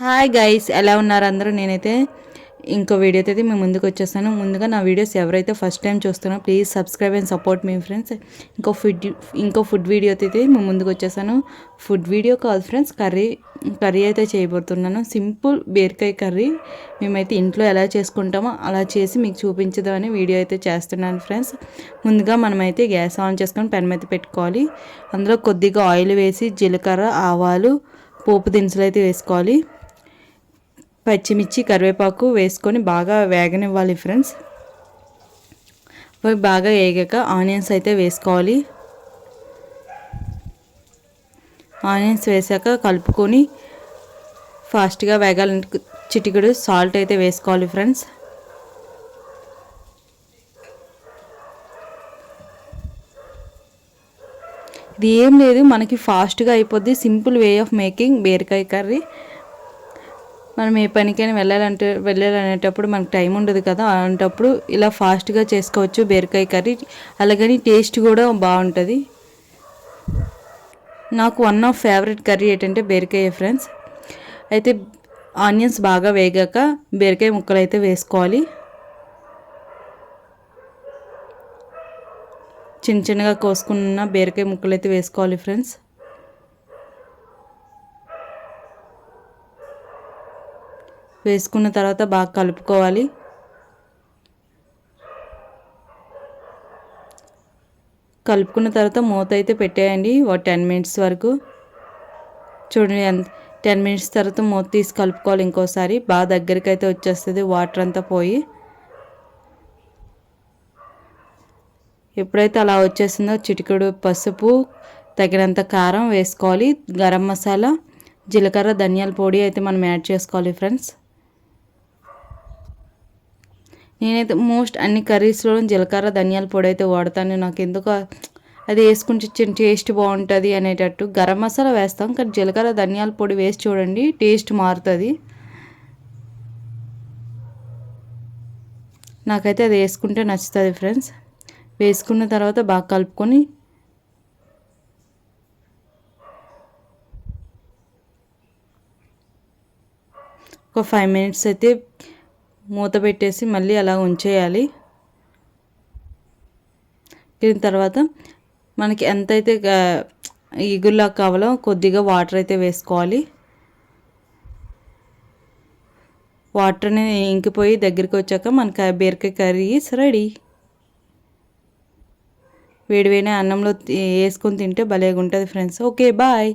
Hi guys, ఎలా ఉన్నారు అందరూ? నేనైతే ఇంకో వీడియోతో అయితే మేము ముందుకు వచ్చేస్తాను. ముందుగా నా వీడియోస్ ఎవరైతే ఫస్ట్ టైం చూస్తున్నారో please subscribe and support me friends. ఇంకో ఫుడ్ వీడియోతో అయితే మేము ముందుకు వచ్చేసాను. ఫుడ్ వీడియో కాదు ఫ్రెండ్స్, కర్రీ అయితే చేయబోతున్నాను. సింపుల్ బీరకాయ కర్రీ మేమైతే ఇంట్లో ఎలా చేసుకుంటామో అలా చేసి మీకు చూపించదామని వీడియో అయితే చేస్తున్నాను ఫ్రెండ్స్. ముందుగా మనమైతే గ్యాస్ ఆన్ చేసుకొని పెనం అయితే పెట్టుకోవాలి. అందులో కొద్దిగా ఆయిల్ వేసి జీలకర్ర, ఆవాలు, పోపు దినుసులు అయితే వేసుకోవాలి. పచ్చిమిర్చి, కరివేపాకు వేసుకొని బాగా వేగనివ్వాలి ఫ్రెండ్స్. బాగా వేగాక ఆనియన్స్ అయితే వేసుకోవాలి. ఆనియన్స్ వేసాక కలుపుకొని ఫాస్ట్గా వేగాలంటే చిటికెడు సాల్ట్ అయితే వేసుకోవాలి ఫ్రెండ్స్. ఇది ఏం లేదు, మనకి ఫాస్ట్గా అయిపోద్ది. సింపుల్ వే ఆఫ్ మేకింగ్ బీరకాయ కర్రీ. మనం ఏ పనికైనా వెళ్ళాలనేటప్పుడు మనకు టైం ఉండదు కదా, అలాంటప్పుడు ఇలా ఫాస్ట్గా చేసుకోవచ్చు బీరకాయ కర్రీ. అలాగని టేస్ట్ కూడా బాగుంటుంది. నాకు వన్ ఆఫ్ ఫేవరెట్ కర్రీ ఏంటంటే బీరకాయ ఫ్రెండ్స్. అయితే ఆనియన్స్ బాగా వేగాక బీరకాయ ముక్కలు అయితే వేసుకోవాలి. చిన్న చిన్నగా కోసుకున్న బీరకాయ ముక్కలు అయితే వేసుకోవాలి ఫ్రెండ్స్. వేసుకున్న తర్వాత బాగా కలుపుకోవాలి. కలుపుకున్న తర్వాత మూత అయితే పెట్టేయండి ఒక 10 మినిట్స్ వరకు. చూడండి, 10 మినిట్స్ తర్వాత మూత తీసి కలుపుకోవాలి ఇంకోసారి. బాగా దగ్గరికి అయితే వచ్చేస్తుంది వాటర్ అంతా పోయి. ఎప్పుడైతే అలా వచ్చేసిందో చిటికెడు పసుపు, తగినంత కారం వేసుకోవాలి. గరం మసాలా, జీలకర్ర, ధనియాల పొడి అయితే మనం యాడ్ చేసుకోవాలి ఫ్రెండ్స్. నేనైతే మోస్ట్ అన్ని కర్రీస్లో జీలకర్ర, ధనియాల పొడి అయితే వాడతాను. నాకు ఎందుకు అది వేసుకుంటే టేస్ట్ బాగుంటుంది అనేటట్టు. గరం మసాలా వేస్తాం, కానీ జీలకర్ర, ధనియాల పొడి వేసి చూడండి, టేస్ట్ మారుతుంది. నాకైతే అది వేసుకుంటే నచ్చుతుంది ఫ్రెండ్స్. వేసుకున్న తర్వాత బాగా కలుపుకొని ఒక 5 మినిట్స్ అయితే మూత పెట్టేసి మళ్ళీ అలా ఉంచేయాలి. దీని తర్వాత మనకి ఎంతైతే ఈగుల్లా కావాలో కొద్దిగా వాటర్ అయితే వేసుకోవాలి. వాటర్ అనేది ఇంకిపోయి దగ్గరికి వచ్చాక మనకి బీరకాయ కర్రీ ఈస్ రెడీ. వేడివేడి అన్నంలో వేసుకొని తింటే భలేగా ఉంటుంది ఫ్రెండ్స్. Okay, bye.